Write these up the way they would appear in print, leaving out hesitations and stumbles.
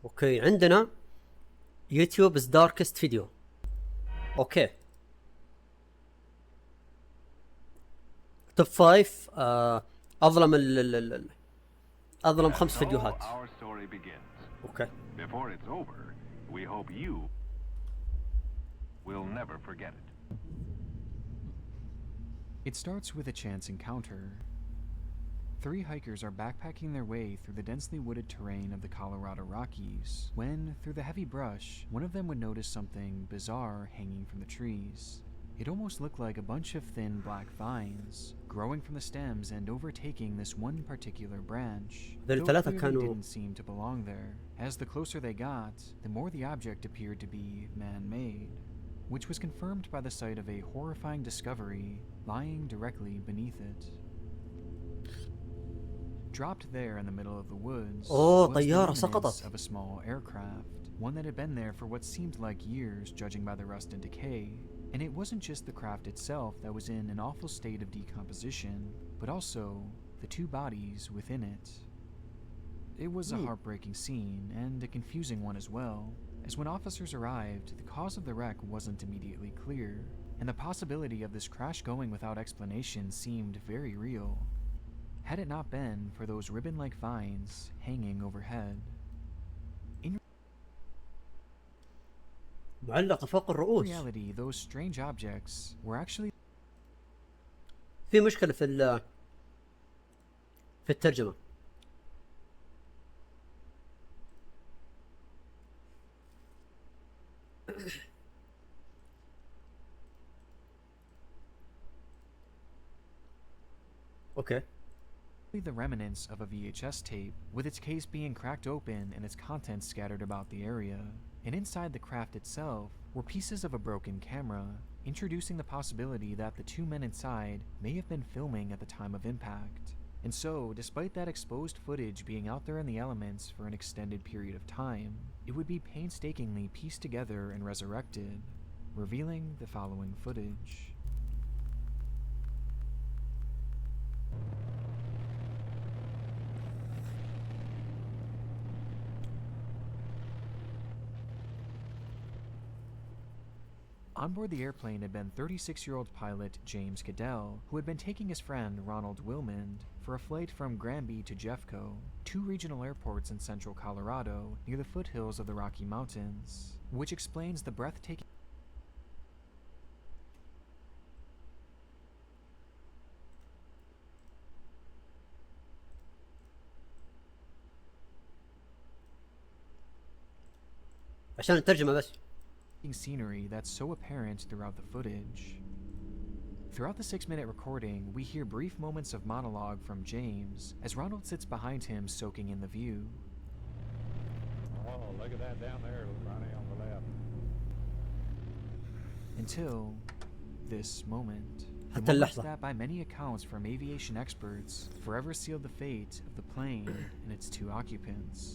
اوكي عندنا يوتيوب از داركست فيديو. اوكي توب 5 اظلم اظلم 5 فيديوهات. اوكي It starts with a chance encounter. Three hikers are backpacking their way through the densely wooded terrain of the Colorado Rockies when, through the heavy brush, one of them would notice something bizarre hanging from the trees. It almost looked like a bunch of thin black vines growing from the stems and overtaking this one particular branch, though clearly didn't seem to belong there. As the closer they got, the more the object appeared to be man-made, which was confirmed by the sight of a horrifying discovery lying directly beneath it. Dropped there in the middle of the woods was the remnants of a small aircraft, one that had been there for what seemed like years judging by the rust and decay. And it wasn't just the craft itself that was in an awful state of decomposition, but also the two bodies within it. It was a heartbreaking scene, and a confusing one as well, as when officers arrived, the cause of the wreck wasn't immediately clear, and the possibility of this crash going without explanation seemed very real, had it not been for those ribbon-like vines hanging overhead. معلقة فوق الرؤوس. In reality, those strange objects were actually في مشكلة في الترجمة. اوكي. The remnants of a VHS tape, with its case being cracked open and its contents scattered about the area. And inside the craft itself were pieces of a broken camera, introducing the possibility that the two men inside may have been filming at the time of impact. And so, despite that exposed footage being out there in the elements for an extended period of time, it would be painstakingly pieced together and resurrected, revealing the following footage. On board the airplane had been 36-year-old pilot James Cadell, who had been taking his friend Ronald Wilmond for a flight from Granby to Jeffco, two regional airports in central Colorado near the foothills of the Rocky Mountains, which explains the breathtaking عشان الترجمة بس. scenery that's so apparent throughout the footage. Throughout the 6-minute recording, we hear brief moments of monologue from James as Ronald sits behind him soaking in the view. Oh, look at that down there, Ronnie, on the left. Until this moment. The حتى moment اللحظة. that by many accounts from aviation experts forever sealed the fate of the plane and its two occupants.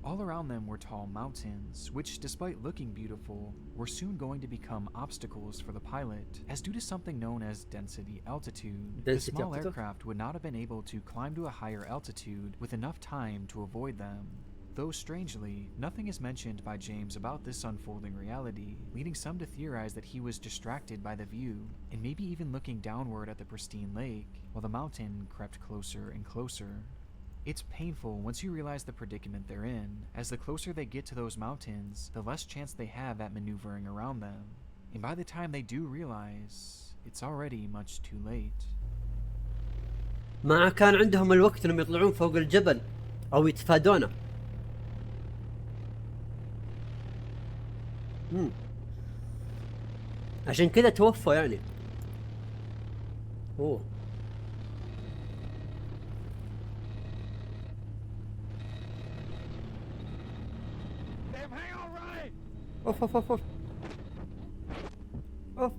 All around them were tall mountains, which, despite looking beautiful, were soon going to become obstacles for the pilot, as due to something known as density altitude, the small aircraft would not have been able to climb to a higher altitude with enough time to avoid them. Though strangely, nothing is mentioned by James about this unfolding reality, leading some to theorize that he was distracted by the view, and maybe even looking downward at the pristine lake, while the mountain crept closer and closer. It's painful once you realize the predicament they're in, as the closer they get to those mountains, the less chance they have at maneuvering around them. And by the time they do realize, it's already much too late. ما كان عندهم الوقت انهم يطلعون فوق الجبل او يتفادونه. عشان كذا توفوا يعني. اوه اوف اوف اوف اوف.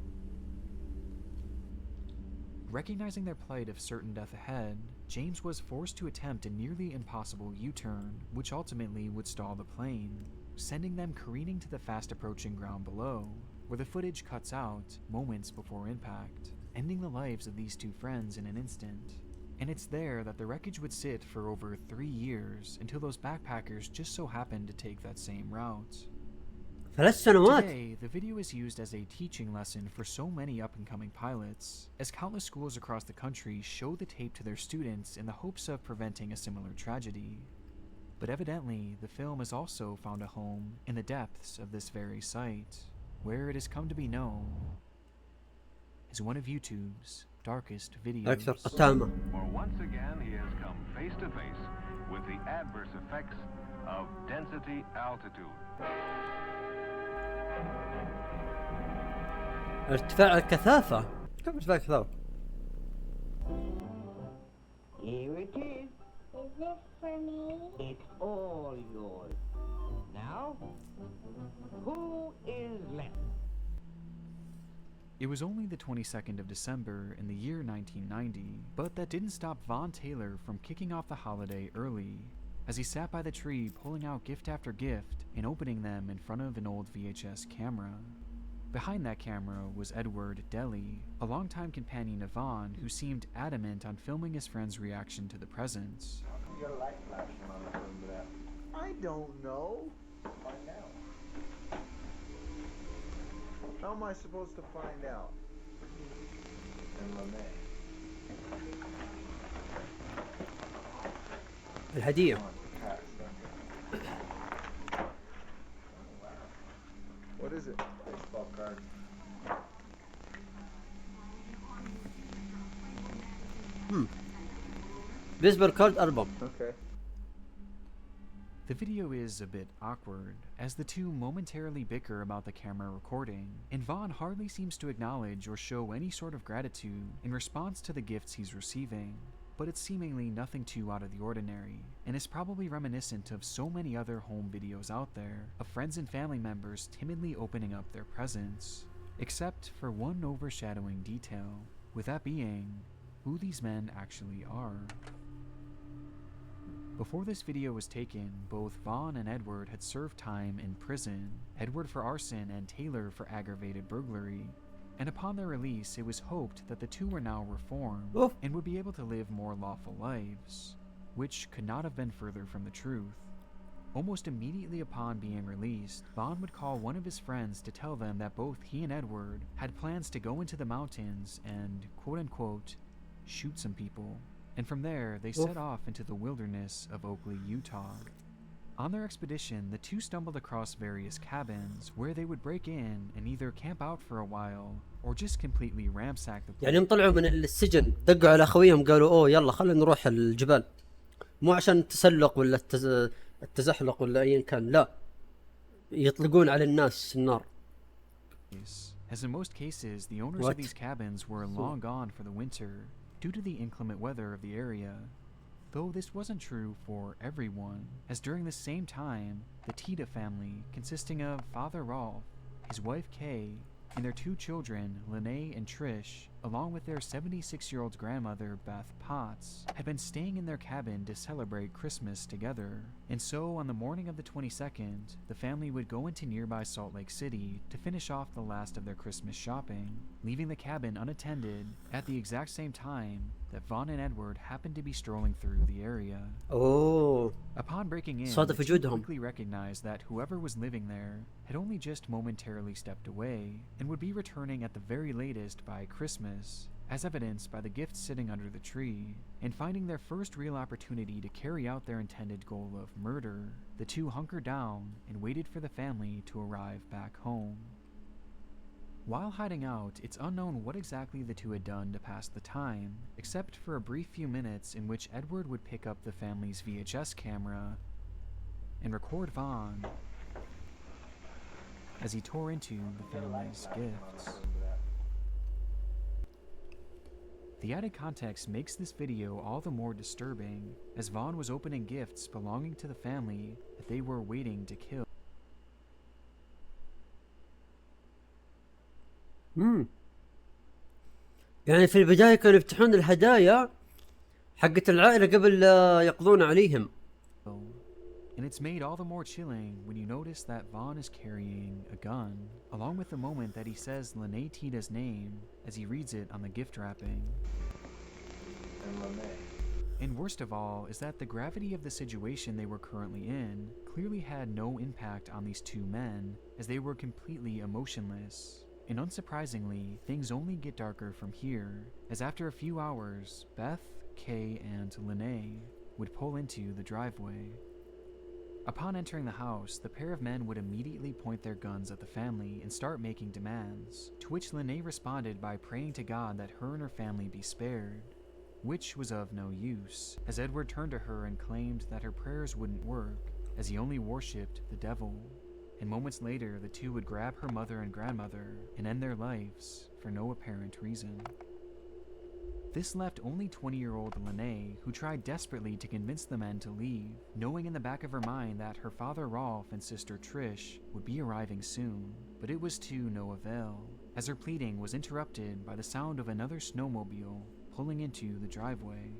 Recognizing their plight of certain death ahead, James was forced to attempt a nearly impossible U-turn, which ultimately would stall the plane, sending them careening to the fast-approaching ground below, where the footage cuts out moments before impact, ending the lives of these two friends in an instant. And it's there that the wreckage would sit for over 3 years until those backpackers just so happened to take that same route. 3 سنوات. Today, the video is used as a teaching lesson for so many up-and-coming pilots, as countless schools across the country show the tape to their students in the hopes of preventing a similar tragedy. But evidently, the film has also found a home in the depths of this very site, where it has come to be known as one of YouTube's darkest videos. أكثر قتامة. For once again, he has come face to face with the adverse effects of density altitude. ارتفاع الكثافة. كيف ارتفاع الكثافة؟ Here it is. Is this for me? It's all yours. Now, who is left? It was only the 22nd of December in the year 1990, but that didn't stop Von Taylor from kicking off the holiday early, as he sat by the tree pulling out gift after gift and opening them in front of an old VHS camera. Behind that camera was Edward Deli, a longtime companion of Von who seemed adamant on filming his friend's reaction to the presents. You got a light flashing on the front of that. I don't know. Find out. How am I supposed to find out? الهدية. What is it? Baseball card. بيسبول كارد ألبوم. Okay. The video is a bit awkward, as the two momentarily bicker about the camera recording, and Von hardly seems to acknowledge or show any sort of gratitude in response to the gifts he's receiving. But it's seemingly nothing too out of the ordinary, and is probably reminiscent of so many other home videos out there of friends and family members timidly opening up their presents, except for one overshadowing detail, with that being who these men actually are. Before this video was taken, both Von and Edward had served time in prison, Edward for arson and Taylor for aggravated burglary, and upon their release it was hoped that the two were now reformed and would be able to live more lawful lives, which could not have been further from the truth. Almost immediately upon being released, Von would call one of his friends to tell them that both he and Edward had plans to go into the mountains and, quote-unquote, shoot some people. And from there, they set off into the wilderness of Oakley, Utah. On their expedition, the two stumbled across various cabins where they would break in and either camp out for a while or just completely ransack the place. يعني طلعوا من السجن دقوا على خويهم قالوا اوه يلا خلينا نروح الجبال مو عشان التسلق ولا التزحلق ولا ايا كان لا يطلقون على الناس النار. As in most cases, the owners of these cabins were long gone for the winter due to the inclement weather of the area. Though this wasn't true for everyone, as during the same time, the Tita family, consisting of Father Rolf, his wife Kay, and their two children, Lene and Trish, along with their 76-year-old grandmother, Beth Potts, had been staying in their cabin to celebrate Christmas together. And so, on the morning of the 22nd, the family would go into nearby Salt Lake City to finish off the last of their Christmas shopping, leaving the cabin unattended at the exact same time that Von and Edward happened to be strolling through the area. Oh. Upon breaking in, صادف they وجودهم. quickly recognized that whoever was living there had only just momentarily stepped away and would be returning at the very latest by Christmas, as evidenced by the gifts sitting under the tree. And finding their first real opportunity to carry out their intended goal of murder, the two hunkered down and waited for the family to arrive back home. While hiding out, it's unknown what exactly the two had done to pass the time, except for a brief few minutes in which Edward would pick up the family's VHS camera and record Von as he tore into the family's gifts. The added context makes this video all the more disturbing, as Von was opening gifts belonging to the family that they were waiting to kill. يعني في البداية كانوا يفتحون الهدايا حقت العائلة قبل لا يقضون عليهم. And it's made all the more chilling when you notice that Von is carrying a gun, along with the moment that he says Lene Tita's name as he reads it on the gift wrapping. And Lene. And worst of all is that the gravity of the situation they were currently in clearly had no impact on these two men, as they were completely emotionless. And unsurprisingly, things only get darker from here, as after a few hours, Beth, Kay, and Lene would pull into the driveway. Upon entering the house, the pair of men would immediately point their guns at the family and start making demands, to which Lene responded by praying to God that her and her family be spared, which was of no use, as Edward turned to her and claimed that her prayers wouldn't work, as he only worshipped the devil. And moments later, the two would grab her mother and grandmother and end their lives for no apparent reason. This left only 20-year-old Lene, who tried desperately to convince the men to leave, knowing in the back of her mind that her father Rolf and sister Trish would be arriving soon. But it was to no avail, as her pleading was interrupted by the sound of another snowmobile pulling into the driveway.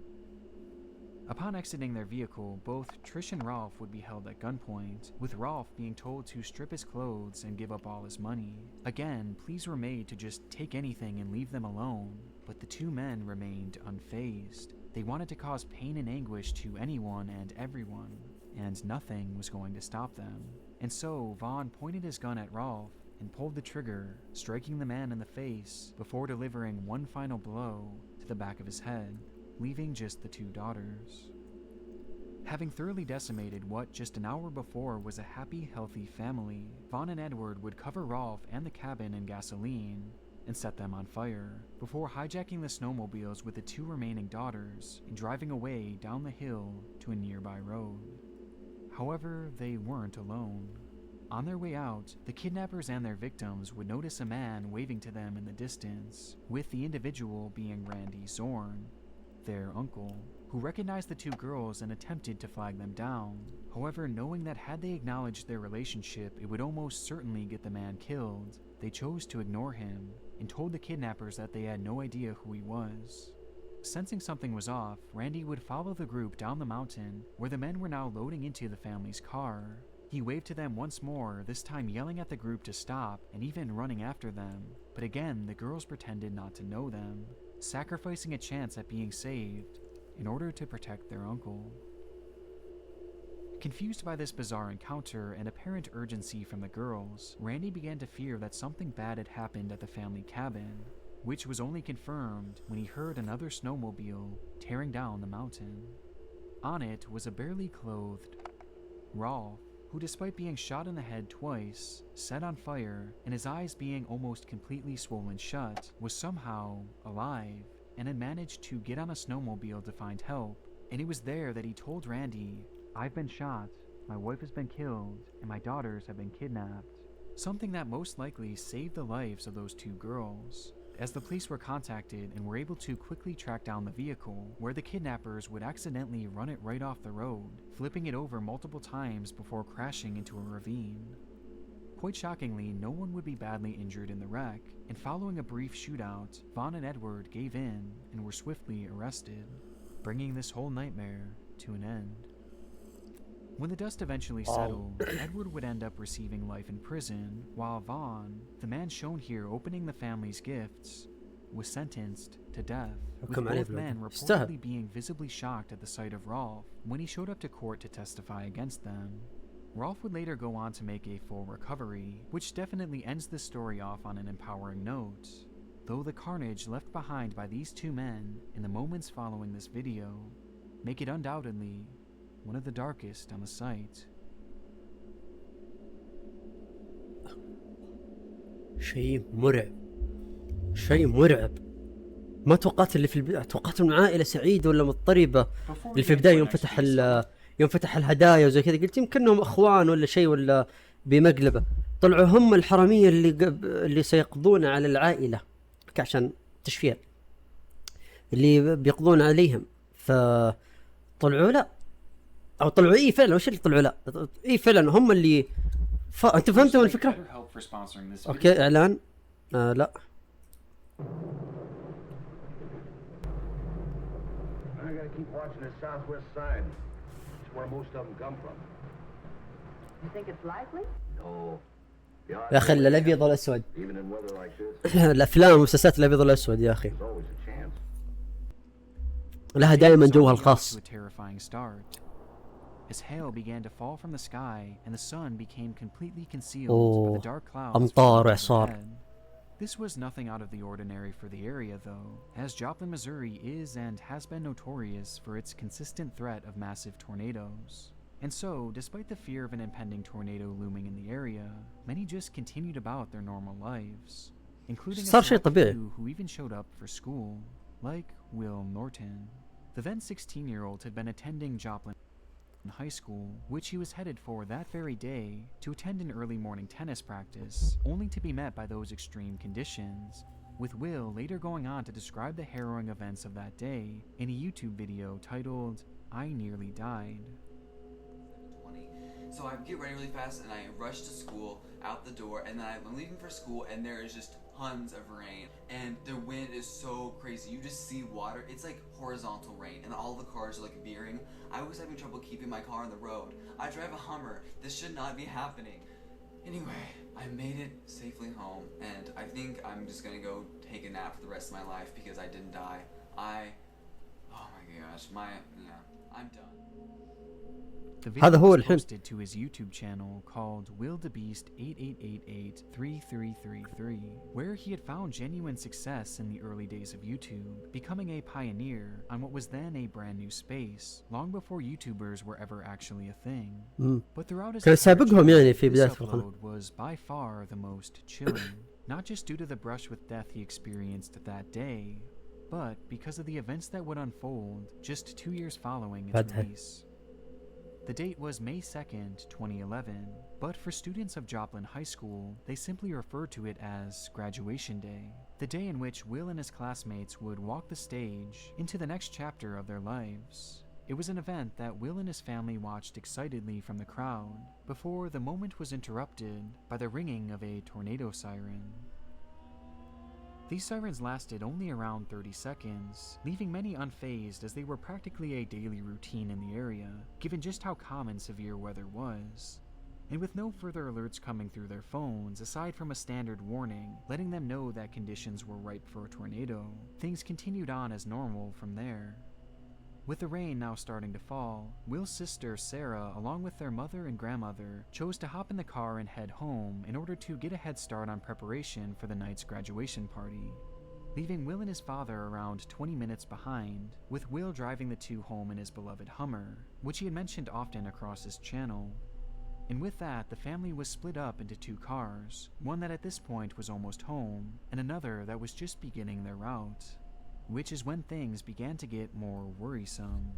Upon exiting their vehicle, both Trish and Rolf would be held at gunpoint, with Rolf being told to strip his clothes and give up all his money. Again, pleas were made to just take anything and leave them alone, but the two men remained unfazed. They wanted to cause pain and anguish to anyone and everyone, and nothing was going to stop them. And so, Vaughn pointed his gun at Rolf and pulled the trigger, striking the man in the face before delivering one final blow to the back of his head, leaving just the two daughters. Having thoroughly decimated what just an hour before was a happy, healthy family, Vaughn and Edward would cover Rolf and the cabin in gasoline and set them on fire, before hijacking the snowmobiles with the two remaining daughters and driving away down the hill to a nearby road. However, they weren't alone. On their way out, the kidnappers and their victims would notice a man waving to them in the distance, with the individual being Randy Zorn, their uncle, who recognized the two girls and attempted to flag them down. However, knowing that had they acknowledged their relationship, it would almost certainly get the man killed, they chose to ignore him and told the kidnappers that they had no idea who he was. Sensing something was off, Randy would follow the group down the mountain, where the men were now loading into the family's car. He waved to them once more, this time yelling at the group to stop and even running after them, but again the girls pretended not to know them, sacrificing a chance at being saved in order to protect their uncle. Confused by this bizarre encounter and apparent urgency from the girls, Randy began to fear that something bad had happened at the family cabin, which was only confirmed when he heard another snowmobile tearing down the mountain. On it was a barely clothed Rolf, who, despite being shot in the head twice, set on fire, and his eyes being almost completely swollen shut, was somehow alive and had managed to get on a snowmobile to find help. And it was there that he told Randy, "I've been shot, my wife has been killed, and my daughters have been kidnapped." Something that most likely saved the lives of those two girls, as the police were contacted and were able to quickly track down the vehicle, where the kidnappers would accidentally run it right off the road, flipping it over multiple times before crashing into a ravine. Quite shockingly, no one would be badly injured in the wreck, and following a brief shootout, Vaughn and Edward gave in and were swiftly arrested, bringing this whole nightmare to an end. When the dust eventually settled, Edward would end up receiving life in prison, while Vaughn, the man shown here opening the family's gifts, was sentenced to death, with both men reportedly being visibly shocked at the sight of Rolf when he showed up to court to testify against them. Rolf would later go on to make a full recovery, which definitely ends the story off on an empowering note, though the carnage left behind by these two men in the moments following this video make it undoubtedly one of the darkest on the site. شيء مرعب، شيء مرعب. ما توقعت اللي في البداية، توقعت من عائلة سعيدة ولا مضطربة. اللي في البداية يوم فتح الهدايا وزي كذا قلت يمكنهم اخوان ولا شيء ولا بمقلبة، طلعوا هم الحرامية اللي سيقضون على العائلة عشان تشفير اللي بيقضون عليهم. فطلعوا لا، او طلعوا ايه فعلا، وش اللي طلعوا لا ايه فعلا هم اللي انت فهمتوا الفكرة؟ اوكي اعلان لا I gotta keep watching the southwest side. It's where most of them come from. You think it's likely? No. يا اخي الابيض والاسود، Even in weather like this, الافلام والمسلسلات الابيض والاسود يا اخي. there's always a chance. لها دائما جوها الخاص. To a terrifying start, as hail began to fall from the sky and the sun became completely concealed by the dark clouds أمطار وإعصار. overhead. This was nothing out of the ordinary for the area, though, as Joplin, Missouri is and has been notorious for its consistent threat of massive tornadoes. And so, despite the fear of an impending tornado looming in the area, many just continued about their normal lives, including a صار شيء select طبيعي. few who even showed up for school, like Will Norton. The then 16-year-old had been attending Joplin High School, which he was headed for that very day to attend an early morning tennis practice, only to be met by those extreme conditions, with Will later going on to describe the harrowing events of that day in a YouTube video titled, "I Nearly Died." So I get ready really fast and I rush to school, out the door, and then I'm leaving for school and there is just tons of rain and the wind is so crazy. You just see water. It's like horizontal rain and all the cars are like veering. I was having trouble keeping my car on the road. I drive a Hummer. This should not be happening. Anyway, I made it safely home and I think I'm just gonna go take a nap for the rest of my life because I didn't die. Oh my gosh, I'm done. The هذا video هو was الحين. posted to his YouTube channel called WillTheBeast88883333, where he had found genuine success in the early days of YouTube, becoming a pioneer on what was then a brand new space, long before YouTubers were ever actually a thing. But throughout his كان entire سابقهم يعني channel, في this بداية القناة. upload was by far the most chilling, not just due to the brush with death he experienced that day, but because of the events that would unfold just 2 years following its بعدها. release. The date was May 2nd, 2011, but for students of Joplin High School, they simply referred to it as Graduation Day, the day in which Will and his classmates would walk the stage into the next chapter of their lives. It was an event that Will and his family watched excitedly from the crowd, before the moment was interrupted by the ringing of a tornado siren. These sirens lasted only around 30 seconds, leaving many unfazed as they were practically a daily routine in the area, given just how common severe weather was. And with no further alerts coming through their phones, aside from a standard warning letting them know that conditions were ripe for a tornado, things continued on as normal from there. With the rain now starting to fall, Will's sister Sarah, along with their mother and grandmother, chose to hop in the car and head home in order to get a head start on preparation for the night's graduation party, leaving Will and his father around 20 minutes behind, with Will driving the two home in his beloved Hummer, which he had mentioned often across his channel. And with that, the family was split up into two cars, one that at this point was almost home, and another that was just beginning their route. Which is when things began to get more worrisome.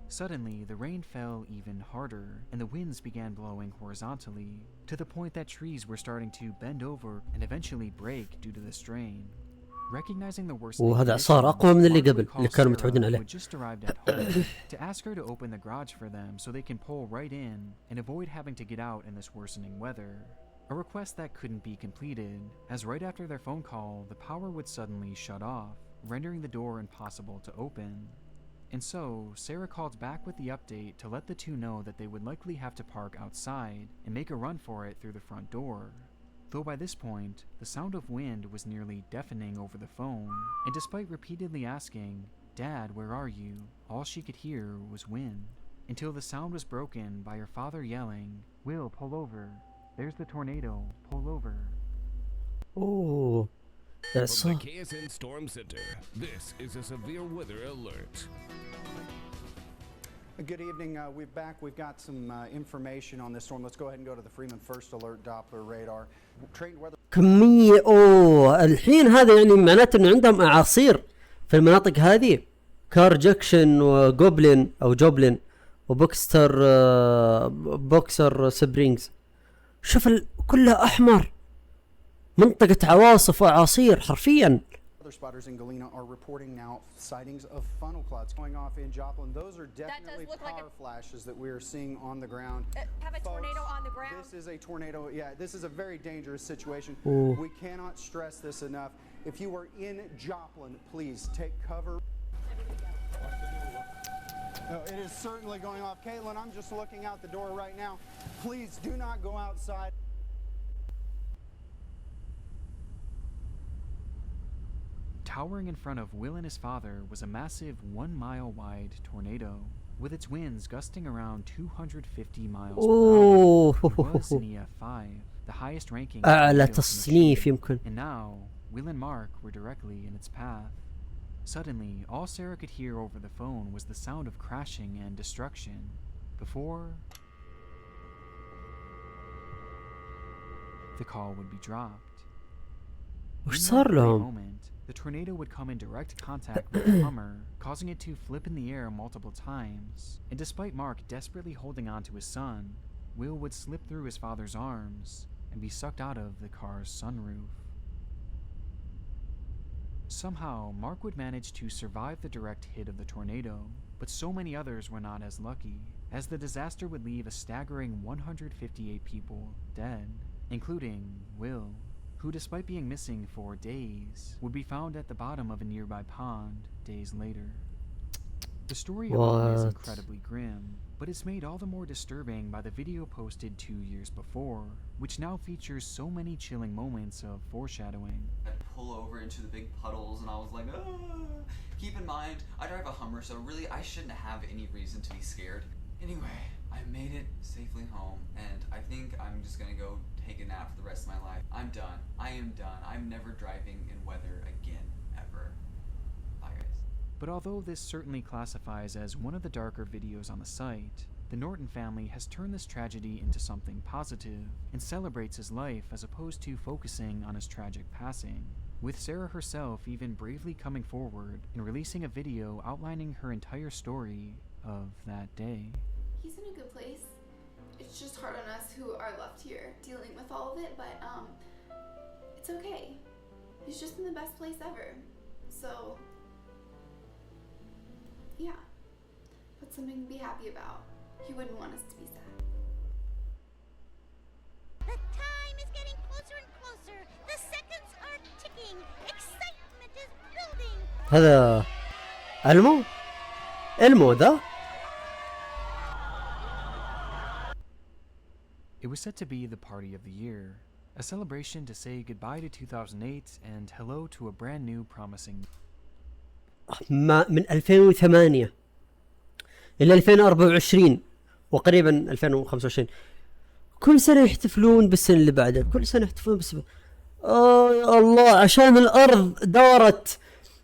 Suddenly, the rain fell even harder, and the winds began blowing horizontally, to the point that trees were starting to bend over and eventually break due to the strain. Recognizing the worst وهذا إعصار أقوى من اللي قبل اللي كانوا متعودين عليه. who had just arrived at home to ask her to open the garage for them so they can pull right in and avoid having to get out in this worsening weather. A request that couldn't be completed, as right after their phone call, the power would suddenly shut off, rendering the door impossible to open. And so, Sarah called back with the update to let the two know that they would likely have to park outside and make a run for it through the front door. Though by this point, the sound of wind was nearly deafening over the phone, and despite repeatedly asking, "Dad, where are you?" all she could hear was wind, until the sound was broken by her father yelling, "Will, pull over. There's the tornado. Pull over." أوه From إعصار. the KSN Storm Center, this is a severe weather alert. Good evening. We've got some information on this storm. Let's go ahead and go to the Freeman First Alert Doppler radar. Trained weather. كمية الحين هذا يعني معناته انه عندهم اعاصير في المناطق هذه. كار جكشن وجوبلين او جوبلين بوكسر سبرينجز. شوف كلها احمر. منطقة عواصف واعاصير حرفيا. Weather spotters in Galena are reporting now sightings of funnel clouds going off in Joplin. Those are definitely power flashes that we are seeing on the ground. Have a tornado on the ground? This is a tornado. Yeah, this is a very dangerous situation. Ooh. We cannot stress this enough. If you are in Joplin, please take cover. No, it is certainly going off. Caitlin, I'm just looking out the door right now. Please do not go outside. towering in front of Will and his father was a massive 1-mile-wide tornado, with its winds gusting around 250 miles per hour. It was an EF5, the highest ranking أعلى تصنيف يمكن. and now Will and Mark were directly in its path. Suddenly, all Sarah could hear over the phone was the sound of crashing and destruction before the call would be dropped. وش In صار that very لهم؟ moment, the tornado would come in direct contact with the Hummer, causing it to flip in the air multiple times. And despite Mark desperately holding on to his son, Will would slip through his father's arms and be sucked out of the car's sunroof. Somehow, Mark would manage to survive the direct hit of the tornado, but so many others were not as lucky, as the disaster would leave a staggering 158 people dead, including Will, who, despite being missing for days, would be found at the bottom of a nearby pond days later. The story of Will is incredibly grim, but it's made all the more disturbing by the video posted 2 years before, which now features so many chilling moments of foreshadowing. I'd pull over into the big puddles and I was like, ah. Keep in mind, I drive a Hummer, so really I shouldn't have any reason to be scared. Anyway, I made it safely home, and I think I'm just gonna go take a nap for the rest of my life. I'm done. I am done. I'm never driving in weather again, ever. Bye, guys. But although this certainly classifies as one of the darker videos on the site, the Norton family has turned this tragedy into something positive and celebrates his life as opposed to focusing on his tragic passing, with Sarah herself even bravely coming forward and releasing a video outlining her entire story of that day. He's in a good place. It's just hard on us who are left here dealing with all of it, but it's okay. He's just in the best place ever. So yeah, that's something to be happy about. He wouldn't want us to be sad. The time is getting closer and closer. The seconds are ticking. Excitement is building. هذا إلمو ذا. It was said to be the party of the year, a celebration to say goodbye to 2008 and hello to a brand new promising. ما من 2008 إلى 2024 وقريبا 2025 كل سنة يحتفلون بالسنة اللي بعدها، كل سنة يحتفلون يا الله، عشان الأرض دورت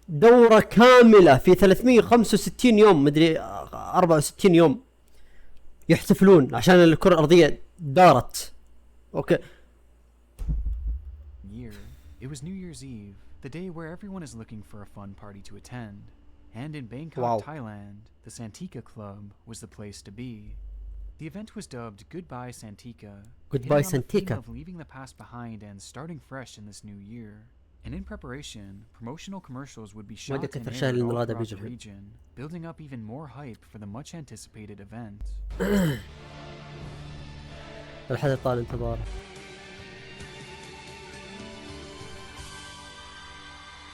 دورة كاملة في 365 يوم، مدري 64 يوم يحتفلون عشان الكرة الأرضية دارت. أوكي. It was New Year's Eve, the day where everyone is looking for a fun party to attend. And in Bangkok, Thailand, the Santika Club was the place to be. The event was dubbed Goodbye Santika, Goodbye hitting on the theme Santika. of leaving the past behind and starting fresh in this new year. And in preparation, promotional commercials would be shot and aired all across the region, building up even more hype for the much anticipated event. الحدث طال انتظار.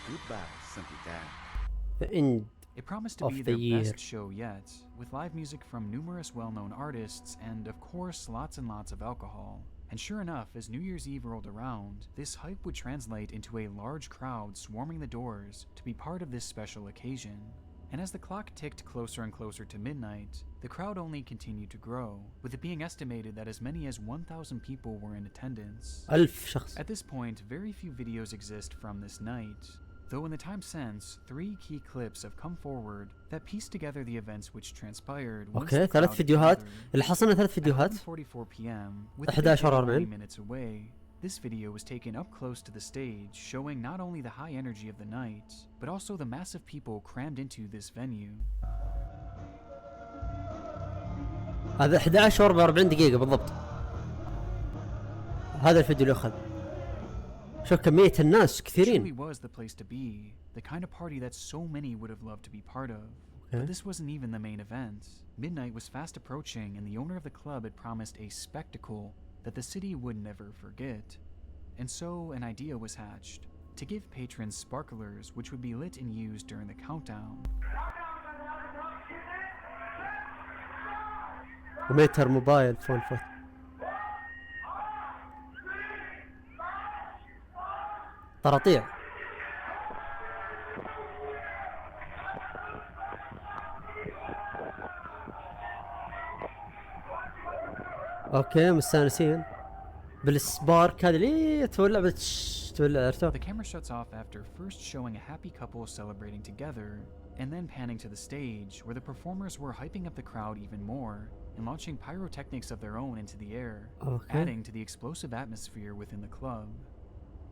Goodbye, Santika. The end. It promised to be their best show yet, with live music from numerous well-known artists and, of course, lots and lots of alcohol. And sure enough, as New Year's Eve rolled around, this hype would translate into a large crowd swarming the doors to be part of this special occasion. And as the clock ticked closer and closer to midnight, the crowd only continued to grow, with it being estimated that as many as 1,000 people were in attendance. 1000 شخص. At this point, very few videos exist from this night, though in the time since, 3 key clips have come forward that piece together the events which transpired. Okay, 3 فيديوهات. اللي حصلنا 3 فيديوهات. 4:44 p.m. with 11:40 minutes away. This video was taken up close to the stage, showing not only the high energy of the night, but also the massive people crammed into this venue. هذا 11:44 دقيقة بالضبط. هذا الفيديو اللي أخذ. شوف كمية الناس كثيرين. It truly was the place to be, the kind of party that so many would have loved to be part of. But this wasn't even the main event. Midnight was fast approaching, and the owner of the club had promised a spectacle that the city would never forget. And so an idea was hatched, to give patrons sparklers which would be lit and used during the countdown. وميتر موبايل فون فوت. طراطيع. اوكي مستانسين بالسبارك هذا اللي تولع تولع عرفته. The camera shuts off after first showing a happy couple celebrating together, and then panning to the stage where the performers were hyping up the crowd even more and launching pyrotechnics of their own into the air, adding to the explosive atmosphere within the club.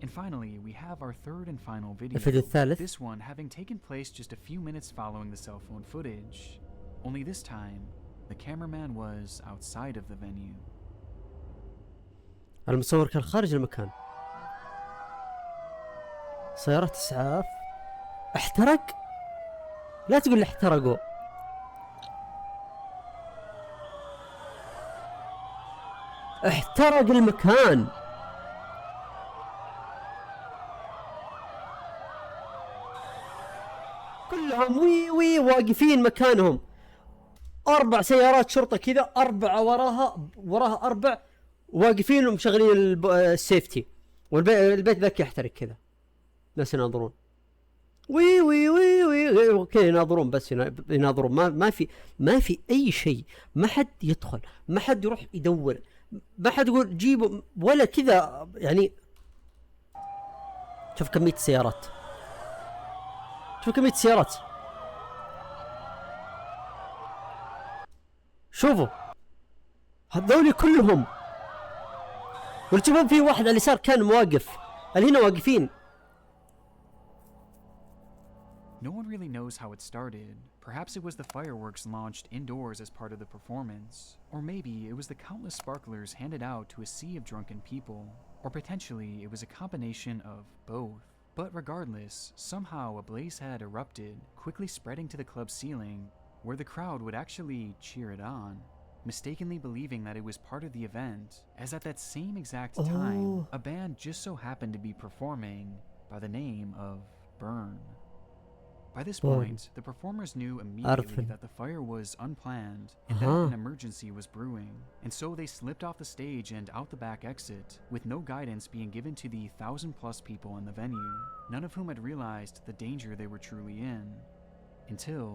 And finally, we have our third and final video, this one having taken place just a few minutes following the cell phone footage. Only this time, the cameraman was outside of the venue. المصور كان خارج المكان. سيارة إسعاف احترق؟ لا تقول لي احترقوا. احترق المكان. كلهم وي واقفين مكانهم. 4 سيارات شرطة كذا، 4 وراها 4 واقفين ومشغلين السيفتي، والبيت ذاك يحترق كذا. ناس يناظرون وي اوكي يناظرون، بس يناظرون. ما في اي شيء، ما حد يدخل، ما حد يروح يدور، ما حد يقول جيبوا ولا كذا. يعني شوف كمية السيارات، شوف كمية السيارات، شوفوا هذول كلهم. وتشوفون في واحد على اليسار كان مواقف، اللي هنا واقفين. No one really knows how it started. Perhaps it was the fireworks launched indoors as part of the performance. Or maybe it was the countless sparklers handed out to a sea of drunken people. Or potentially it was a combination of both. But regardless, somehow a blaze had erupted, quickly spreading to the club's ceiling, where the crowd would actually cheer it on, mistakenly believing that it was part of the event, as at that same exact time, a band just so happened to be performing by the name of Burn. By this point, the performers knew immediately that the fire was unplanned and that an emergency was brewing, and so they slipped off the stage and out the back exit, with no guidance being given to the 1,000+ people in the venue, none of whom had realized the danger they were truly in, until...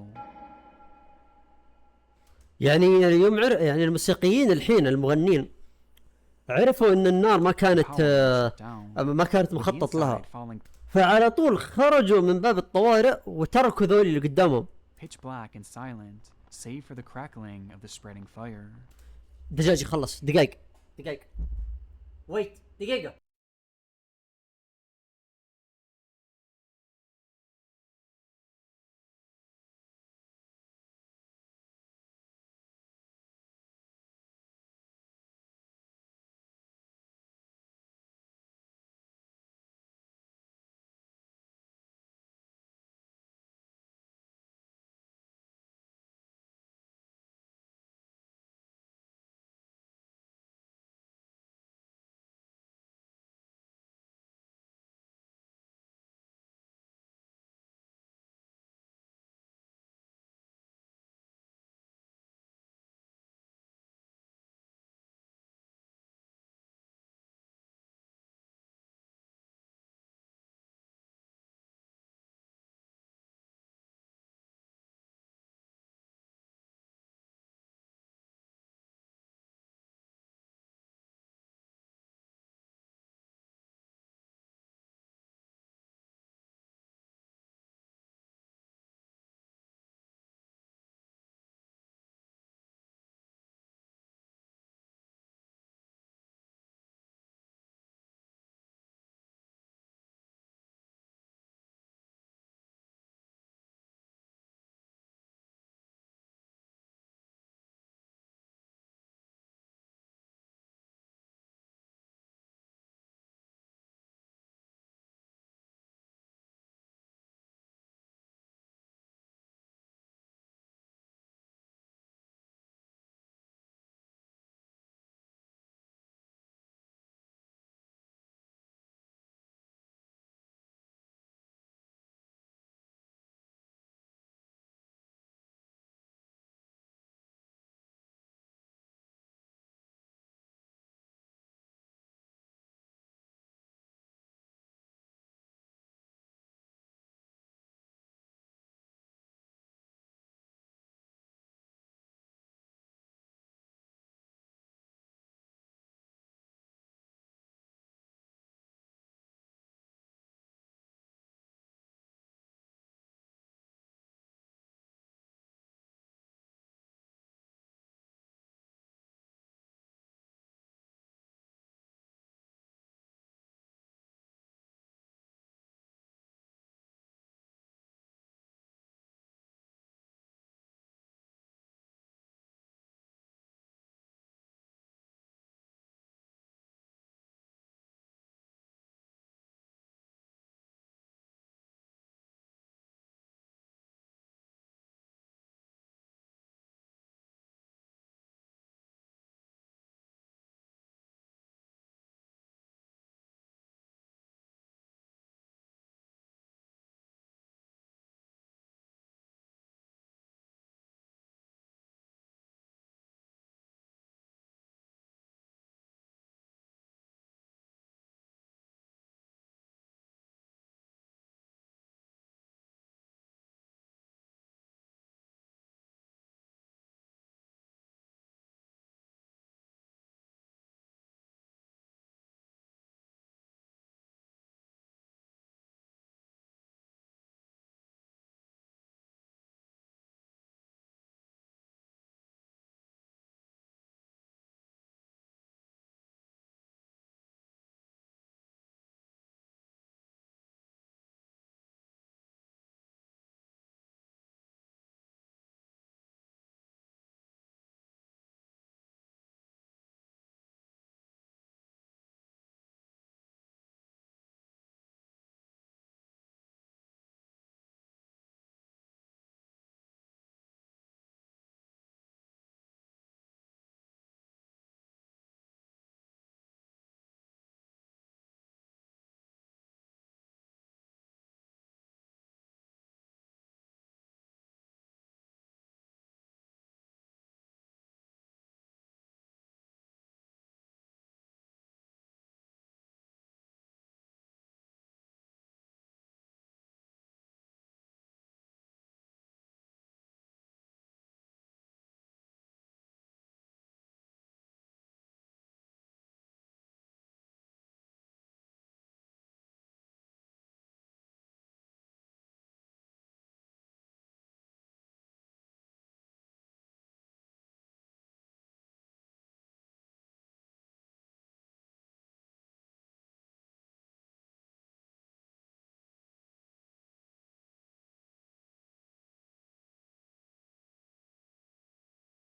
يعني اليوم يعني الموسيقيين الحين المغنين عرفوا ان النار ما كانت مخطط لها، فعلى طول خرجوا من باب الطوارئ وتركوا ذول اللي قدامهم. Pitch black and silent, save for the crackling of the spreading fire. دجاج يخلص، دقيقة ويت دقيقة.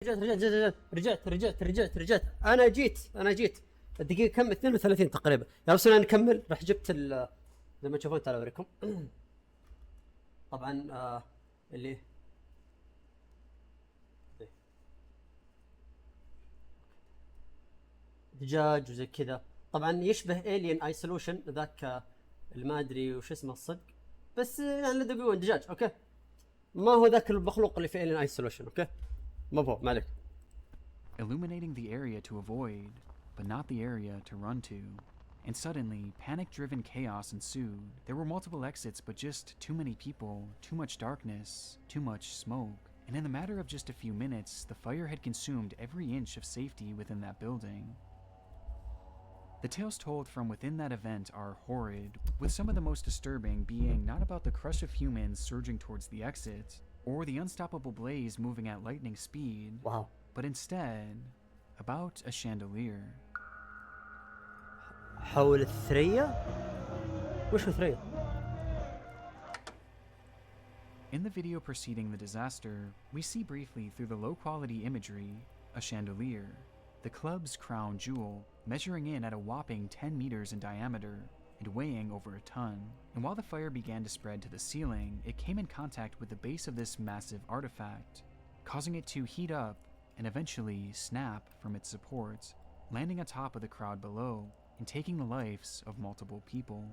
رجعت. انا جيت الدقيقه كم 32 تقريبا. يا بس انا نكمل. راح جبت زي ما تشوفون تعالوا اوريكم. طبعا اللي دجاج وزي كذا. طبعا يشبه الين ايسولوشن ذاك اللي ما ادري وش اسمه الصدق، بس يعني يقولون دجاج. اوكي ما هو ذاك المخلوق اللي في الين ايسولوشن. اوكي ما عليك. illuminating the area to avoid, but not the area to run to. And suddenly, panic-driven chaos ensued. There were multiple exits, but just too many people, too much darkness, too much smoke. And in the matter of just a few minutes, the fire had consumed every inch of safety within that building. The tales told from within that event are horrid, with some of the most disturbing being not about the crush of humans surging towards the exit, or the unstoppable blaze moving at lightning speed. Wow. But instead, about a chandelier. حول الثريا؟ وش هو ثريا؟ In the video preceding the disaster, we see briefly through the low-quality imagery a chandelier, the club's crown jewel, measuring in at a whopping 10 meters in diameter and weighing over a ton. And while the fire began to spread to the ceiling, it came in contact with the base of this massive artifact, causing it to heat up and eventually snap from its supports, landing atop of the crowd below and taking the lives of multiple people.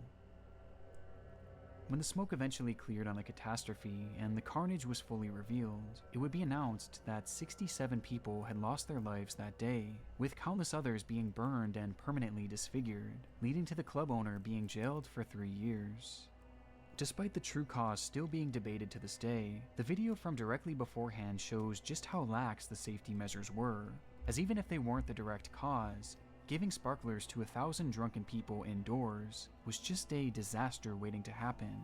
When the smoke eventually cleared on the catastrophe and the carnage was fully revealed, it would be announced that 67 people had lost their lives that day, with countless others being burned and permanently disfigured, leading to the club owner being jailed for 3 years. Despite the true cause still being debated to this day, the video from directly beforehand shows just how lax the safety measures were, as even if they weren't the direct cause, giving sparklers to 1,000 drunken people indoors was just a disaster waiting to happen.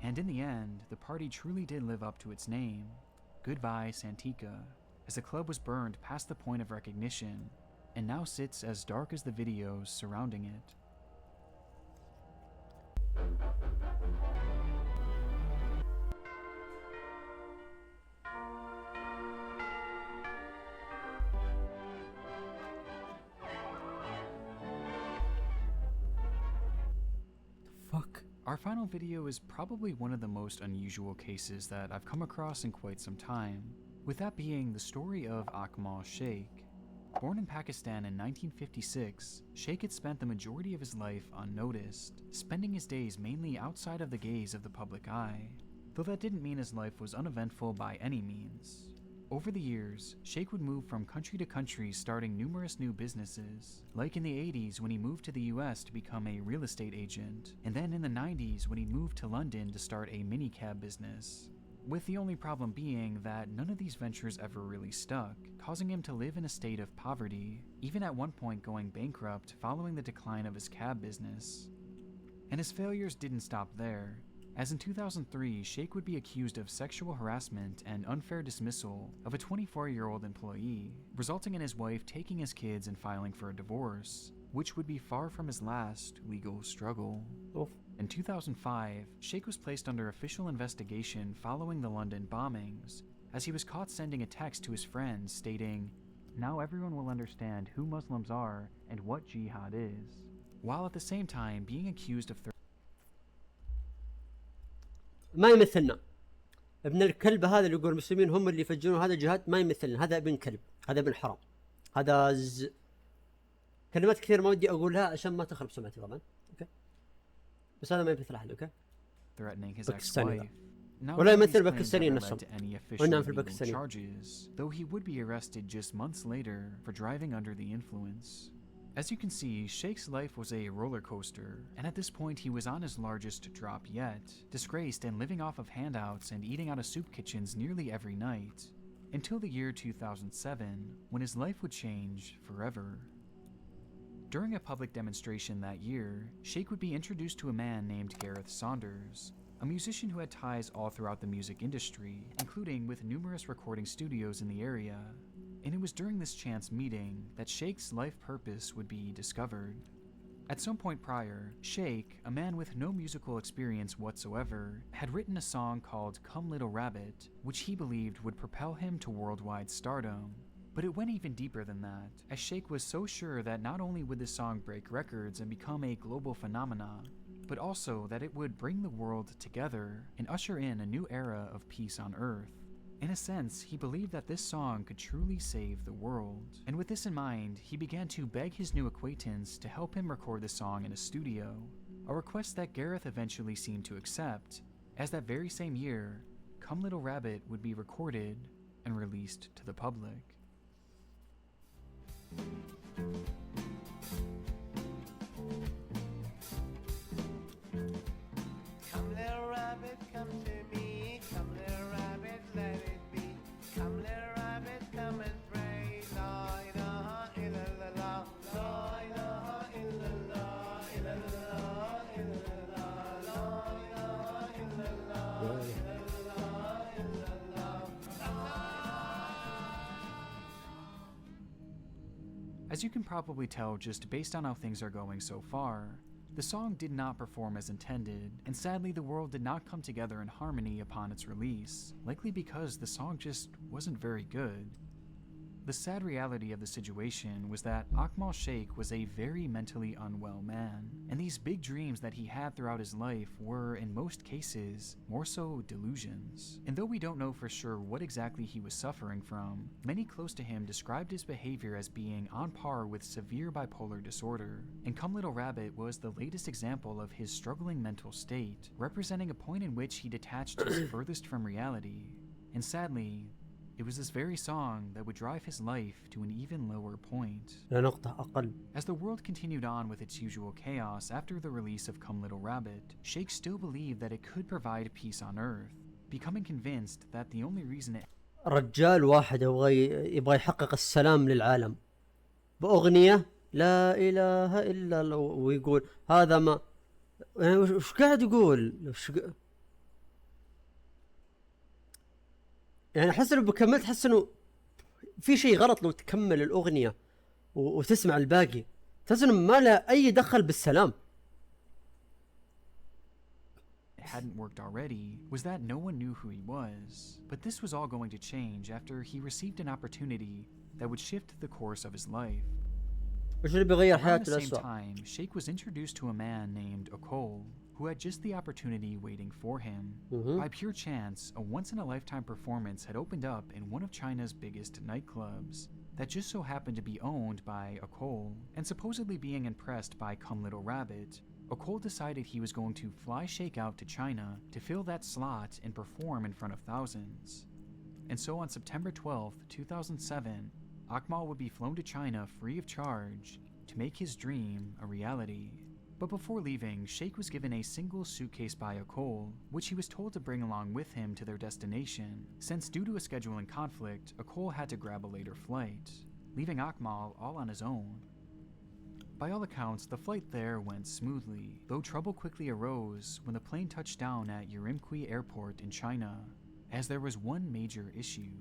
And in the end, the party truly did live up to its name. Goodbye, Santika, as the club was burned past the point of recognition, and now sits as dark as the videos surrounding it. Our final video is probably one of the most unusual cases that I've come across in quite some time, with that being the story of Akmal Sheikh. Born in Pakistan in 1956, Sheikh had spent the majority of his life unnoticed, spending his days mainly outside of the gaze of the public eye, though that didn't mean his life was uneventful by any means. Over the years, Sheikh would move from country to country starting numerous new businesses, like in the 80s when he moved to the US to become a real estate agent, and then in the 90s when he moved to London to start a minicab business. With the only problem being that none of these ventures ever really stuck, causing him to live in a state of poverty, even at one point going bankrupt following the decline of his cab business. And his failures didn't stop there, as in 2003, Sheikh would be accused of sexual harassment and unfair dismissal of a 24-year-old employee, resulting in his wife taking his kids and filing for a divorce, which would be far from his last legal struggle. In 2005, Sheikh was placed under official investigation following the London bombings, as he was caught sending a text to his friends stating, "Now everyone will understand who Muslims are and what jihad is," while at the same time being accused of ما يمثلنا. ابن الكلب هذا اللي يقول المسلمين هم اللي يفجرون هذا جهاد ما يمثلنا. هذا ابن كلب، هذا ابن حرام، هذا كلمات كثير ما ودي اقولها عشان ما تخرب سمعتي طبعا. اوكي بس هذا ما يمثل احد. اوكي باكستاني ولا يمثل باكستانيين نفسهم. ونعم في الباكستانيين. Though he would be arrested just months later for driving under the influence. As you can see, Sheikh's life was a roller coaster, and at this point he was on his largest drop yet, disgraced and living off of handouts and eating out of soup kitchens nearly every night, until the year 2007, when his life would change forever. During a public demonstration that year, Sheikh would be introduced to a man named Gareth Saunders, a musician who had ties all throughout the music industry, including with numerous recording studios in the area. And it was during this chance meeting that Sheikh's life purpose would be discovered. At some point prior, Sheikh, a man with no musical experience whatsoever, had written a song called Come Little Rabbit, which he believed would propel him to worldwide stardom. But it went even deeper than that, as Sheikh was so sure that not only would the song break records and become a global phenomenon, but also that it would bring the world together and usher in a new era of peace on Earth. In a sense, he believed that this song could truly save the world. And with this in mind, he began to beg his new acquaintance to help him record the song in a studio, a request that Gareth eventually seemed to accept, as that very same year, Come Little Rabbit would be recorded and released to the public. Come little rabbit, come to me. Come little rabbit, let it be. Come little rabbit, come and pray. La ilaha illallah. La ilaha illallah. Illallah, illallah. La ilaha illallah. Illallah, illallah. As you can probably tell just based on how things are going so far, the song did not perform as intended, and sadly the world did not come together in harmony upon its release, likely because the song just wasn't very good. The sad reality of the situation was that Akmal Sheikh was a very mentally unwell man, and these big dreams that he had throughout his life were, in most cases, more so delusions. And though we don't know for sure what exactly he was suffering from, many close to him described his behavior as being on par with severe bipolar disorder, and Come Little Rabbit was the latest example of his struggling mental state, representing a point in which he detached his furthest from reality. And sadly, it was this very song that would drive his life to an even lower point. As the world continued on with its usual chaos after the release of Come Little Rabbit, Sheikh still believed that it could provide peace on Earth, becoming convinced that the only reason it رجال واحد يبغى يحقق السلام للعالم بأغنية لا إله إلا الله ويقول هذا ما يعني وش قاعد يقول يعني أحس لو بكملت أحس إنه في شيء غلط لو تكمل الأغنية وتسمع الباقي تحس إنه ما له أي دخل بالسلام. hadn't worked already was that no one knew who he was, but this was all going to change after he received an opportunity that would shift the course of his life. Around the same time, Sheikh was introduced to a man named Okol, who had just the opportunity waiting for him. By pure chance, a once-in-a-lifetime performance had opened up in one of China's biggest nightclubs that just so happened to be owned by Okol, and supposedly being impressed by Come Little Rabbit, Okol decided he was going to fly Sheikh out to China to fill that slot and perform in front of thousands. And so on September 12th, 2007, Akmal would be flown to China free of charge to make his dream a reality. But before leaving, Sheikh was given a single suitcase by Okol, which he was told to bring along with him to their destination, since due to a scheduling conflict, Okol had to grab a later flight, leaving Akmal all on his own. By all accounts, the flight there went smoothly, though trouble quickly arose when the plane touched down at Urumqi Airport in China, as there was one major issue.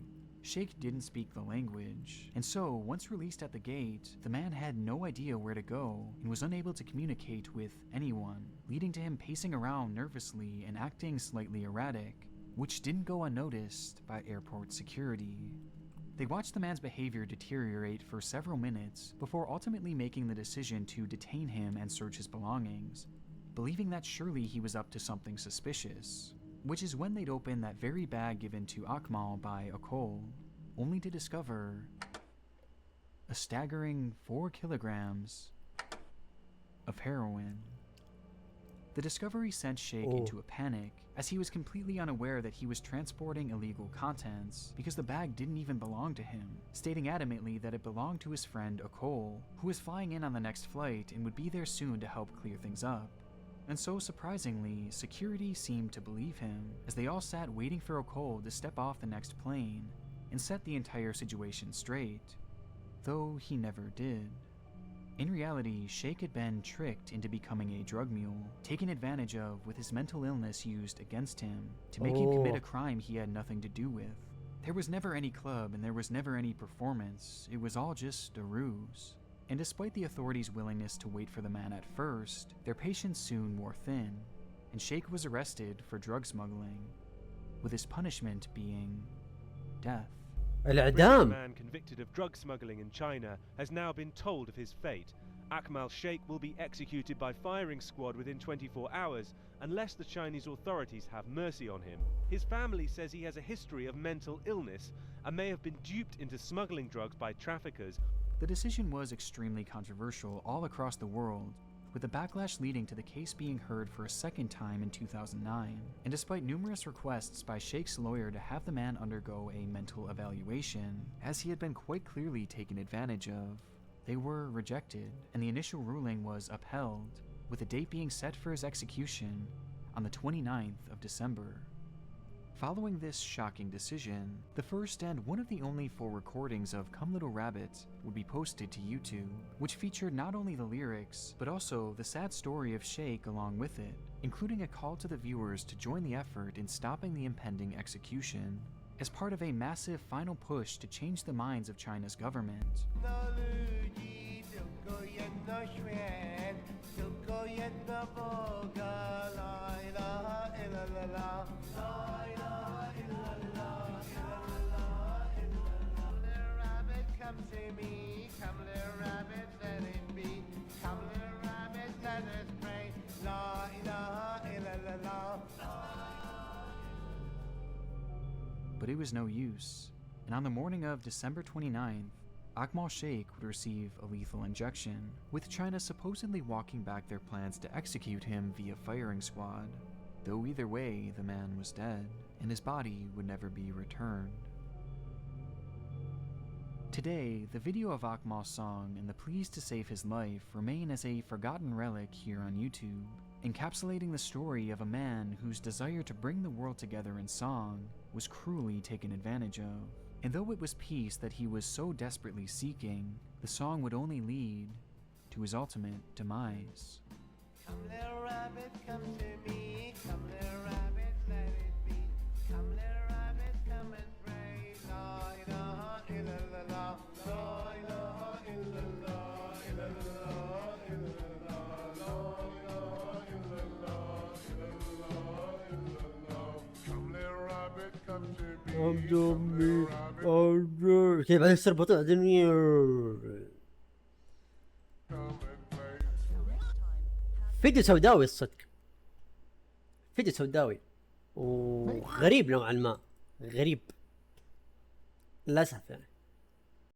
Sheikh didn't speak the language, and so, once released at the gate, the man had no idea where to go and was unable to communicate with anyone, leading to him pacing around nervously and acting slightly erratic, which didn't go unnoticed by airport security. They watched the man's behavior deteriorate for several minutes before ultimately making the decision to detain him and search his belongings, believing that surely he was up to something suspicious. Which is when they'd open that very bag given to Akmal by Okol, only to discover a staggering 4 kilograms of heroin. The discovery sent Sheikh into a panic, as he was completely unaware that he was transporting illegal contents because the bag didn't even belong to him, stating adamantly that it belonged to his friend Okol, who was flying in on the next flight and would be there soon to help clear things up. And so, surprisingly, security seemed to believe him, as they all sat waiting for Okol to step off the next plane and set the entire situation straight, though he never did. In reality, Sheikh had been tricked into becoming a drug mule, taken advantage of with his mental illness used against him to make him commit a crime he had nothing to do with. There was never any club and there was never any performance, it was all just a ruse. And despite the authorities' willingness to wait for the man at first, their patience soon wore thin, and Sheikh was arrested for drug smuggling, with his punishment being death. A man convicted of drug smuggling in China has now been told of his fate. Akmal Sheikh will be executed by firing squad within 24 hours unless the Chinese authorities have mercy on him. His family says he has a history of mental illness and may have been duped into smuggling drugs by traffickers. The decision was extremely controversial all across the world, with the backlash leading to the case being heard for a second time in 2009. And despite numerous requests by Sheikh's lawyer to have the man undergo a mental evaluation, as he had been quite clearly taken advantage of, they were rejected, and the initial ruling was upheld, with a date being set for his execution on the 29th of December. Following this shocking decision, the first and one of the only 4 recordings of Come Little Rabbit would be posted to YouTube, which featured not only the lyrics, but also the sad story of Sheikh along with it, including a call to the viewers to join the effort in stopping the impending execution, as part of a massive final push to change the minds of China's government. Come to me, come little rabbit, let it be. Come little rabbit, let us pray. La ilaha illallah. But it was no use, and on the morning of December 29th, Akmal Sheikh would receive a lethal injection, with China supposedly walking back their plans to execute him via firing squad, though either way the man was dead, and his body would never be returned. Today, the video of Akmal's song and the pleas to save his life remain as a forgotten relic here on YouTube, encapsulating the story of a man whose desire to bring the world together in song was cruelly taken advantage of. And though it was peace that he was so desperately seeking, the song would only lead to his ultimate demise. Come little rabbit, come to me. Come little rabbit, let it be. Come little rabbit, come and pray. La ilaha illallah. La ilaha illallah. Illallah, illallah. La ilaha illallah. Illallah. Come little rabbit, come to me. كيف بعدين يصير بطيء بعدين فيديو سوداوي الصدق، فيديو سوداوي وغريب نوعا ما، غريب للأسف يعني.